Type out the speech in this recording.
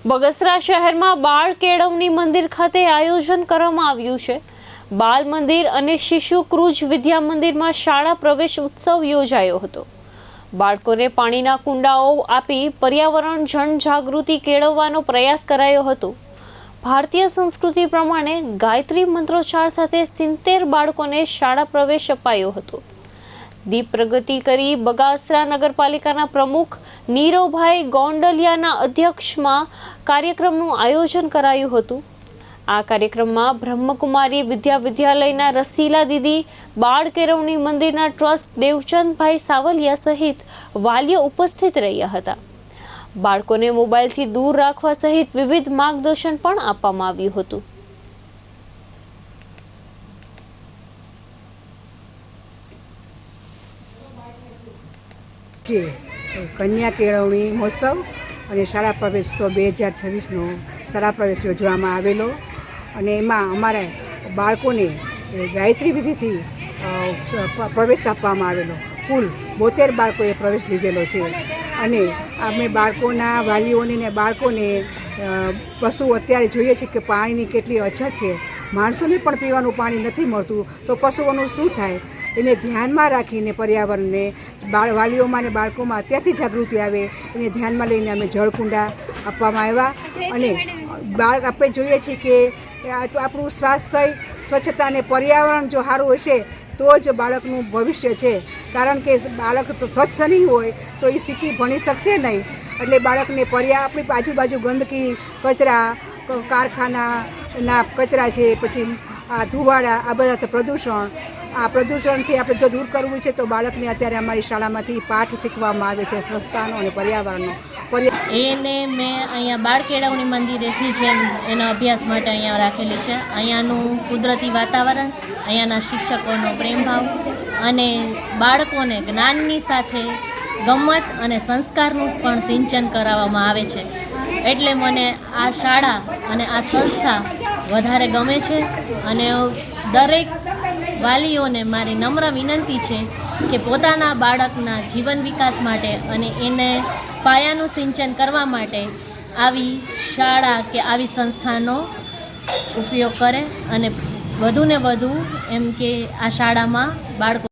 બગસરા શહેરમાં બાળ કેળવણી મંદિર ખાતે આયોજન કરવામાં આવ્યું છે। બાલ મંદિર અને શિશુ ક્રુઝ વિદ્યા મંદિરમાં શાળા પ્રવેશ ઉત્સવ યોજાયો હતો। બાળકોને પાણીના કુંડાઓ આપી પર્યાવરણ જનજાગૃતિ કેળવવાનો પ્રયાસ કરાયો હતો। ભારતીય સંસ્કૃતિ પ્રમાણે ગાયત્રી મંત્રોચ્ચાર સાથે 70 બાળકોને શાળા પ્રવેશ અપાયો હતો। દીપ પ્રગતિ કરી બગસરા નગરપાલિકાના પ્રમુખ નીરવભાઈ ગોંડલિયાના અધ્યક્ષમાં કાર્યક્રમનું આયોજન કરાયું હતું। આ કાર્યક્રમમાં બ્રહ્મકુમારી વિદ્યાલયના રસીલા દીદી, બાળ કેળવણી મંદિરના ટ્રસ્ટ દેવચંદભાઈ સાવલિયા સહિત વાલીઓ ઉપસ્થિત રહ્યા હતા। બાળકોને મોબાઈલથી દૂર રાખવા સહિત વિવિધ માર્ગદર્શન પણ આપવામાં આવ્યું હતું। કન્યા કેળવણી મહોત્સવ અને શાળા પ્રવેશોત્સવ 2026નો શાળા પ્રવેશ યોજવામાં આવેલો અને એમાં અમારા બાળકોને ગાયત્રી વિધિથી પ્રવેશ આપવામાં આવેલો। કુલ 72 બાળકોએ પ્રવેશ લીધેલો છે અને અમે બાળકોના વાલીઓને ને બાળકોને પશુ અત્યારે જોઈએ છે કે પાણીની કેટલી અછત છે, માણસોને પણ પીવાનું પાણી નથી મળતું, તો પશુઓનું શું થાય એને ધ્યાનમાં રાખીને પર્યાવરણને વાલીઓમાં અને બાળકોમાં અત્યારથી જાગૃતિ આવે એને ધ્યાનમાં લઈને અમે જળકુંડા આપવામાં આવ્યા। અને આપણે જોઈએ છીએ કે આપણું સ્વાસ્થ્ય, સ્વચ્છતા અને પર્યાવરણ જો સારું હશે તો જ બાળકનું ભવિષ્ય છે, કારણ કે બાળક સ્વચ્છ નહીં હોય તો એ શીખી ભણી શકશે નહીં। એટલે બાળકને આપણી આજુબાજુ ગંદકી, કચરા, કારખાનાના કચરા છે, પછી આ ધુવાડા, આ બધા પ્રદૂષણથી આપણે જો દૂર કરવું છે તો બાળકને અત્યારે અમારી શાળામાંથી પાઠ શીખવામાં આવે છે સ્વચ્છતાનો અને પર્યાવરણનો। એને મેં અહીંયા બાળ કેળવણી મંદિરેથી જ એના અભ્યાસ માટે અહીંયા રાખેલી છે। અહીંયાનું કુદરતી વાતાવરણ, અહીંયાના શિક્ષકોનો પ્રેમભાવ અને બાળકોને જ્ઞાનની સાથે ગમ્મત અને સંસ્કારનું પણ સિંચન કરાવવામાં આવે છે, એટલે મને આ શાળા અને આ સંસ્થા વધારે ગમે છે। અને દરેક વાલીઓને મારી નમ્ર વિનંતી છે કે પોતાના બાળકના જીવન વિકાસ માટે અને એને પાયાનું સિંચન કરવા માટે આવી શાળા કે આવી સંસ્થાનો ઉપયોગ કરે અને વધુને વધુ એમ કે આ શાળામાં બાળકો